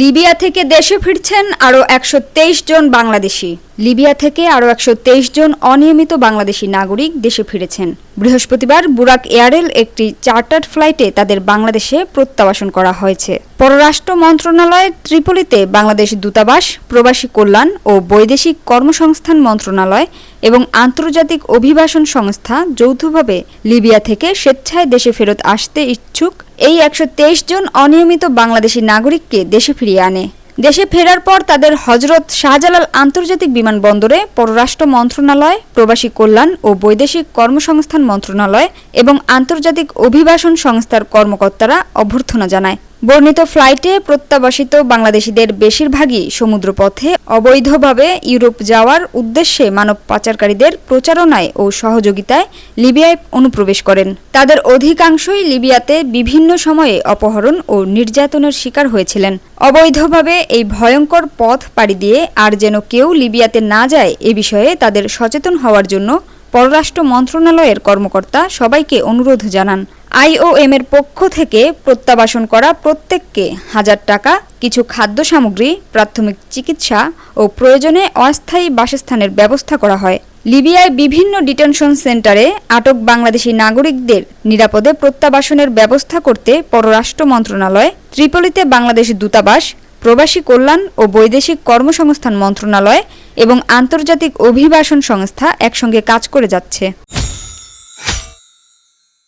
Libya থেকে দেশে ফিরছেন আরও ১২৩ জন বাংলাদেশি। লিবিয়া থেকে আরও ১২৩ জন অনিয়মিত বাংলাদেশি নাগরিক দেশে ফিরেছেন। বৃহস্পতিবার বুরাক এয়ারের একটি চার্টার্ড ফ্লাইটে তাদের বাংলাদেশে প্রত্যাবাসন করা হয়েছে। পররাষ্ট্র মন্ত্রণালয়, ত্রিপলিতে বাংলাদেশ দূতাবাস, প্রবাসী কল্যাণ ও বৈদেশিক কর্মসংস্থান মন্ত্রণালয় এবং আন্তর্জাতিক অভিবাসন সংস্থা যৌথভাবে লিবিয়া থেকে স্বেচ্ছায় দেশে ফেরত আসতে ইচ্ছুক এই ১২৩ জন অনিয়মিত বাংলাদেশি নাগরিককে দেশে ফিরিয়ে আনে। দেশে ফেরার পর তাদের হজরত শাহজালাল আন্তর্জাতিক বিমানবন্দরে পররাষ্ট্র মন্ত্রণালয়, প্রবাসী কল্যাণ ও বৈদেশিক কর্মসংস্থান মন্ত্রণালয় এবং আন্তর্জাতিক অভিবাসন সংস্থার কর্মকর্তারা অভ্যর্থনা জানায়। বর্ণিত ফ্লাইটে প্রত্যাবাসিত বাংলাদেশিদের বেশিরভাগই সমুদ্রপথে অবৈধভাবে ইউরোপ যাওয়ার উদ্দেশ্যে মানব পাচারকারীদের প্রচারণায় ও সহযোগিতায় লিবিয়ায় অনুপ্রবেশ করেন। তাদের অধিকাংশই লিবিয়াতে বিভিন্ন সময়ে অপহরণ ও নির্যাতনের শিকার হয়েছিলেন। অবৈধভাবে এই ভয়ঙ্কর পথ পাড়ি দিয়ে আর যেন কেউ লিবিয়াতে না যায় এ বিষয়ে তাদের সচেতন হওয়ার জন্য পররাষ্ট্র মন্ত্রণালয়ের কর্মকর্তা সবাইকে অনুরোধ জানান। IOM এর পক্ষ থেকে প্রত্যাবাসন করা প্রত্যেককে ১,০০০ টাকা, কিছু খাদ্য সামগ্রী, প্রাথমিক চিকিৎসা ও প্রয়োজনে অস্থায়ী বাসস্থানের ব্যবস্থা করা হয়। লিবিয়ায় বিভিন্ন ডিটেনশন সেন্টারে আটক বাংলাদেশি নাগরিকদের নিরাপদে প্রত্যাবাসনের ব্যবস্থা করতে পররাষ্ট্র মন্ত্রণালয়, ত্রিপলিতে বাংলাদেশ দূতাবাস, প্রবাসী কল্যাণ ও বৈদেশিক কর্মসংস্থান মন্ত্রণালয় এবং আন্তর্জাতিক অভিবাসন সংস্থা একসঙ্গে কাজ করে যাচ্ছে।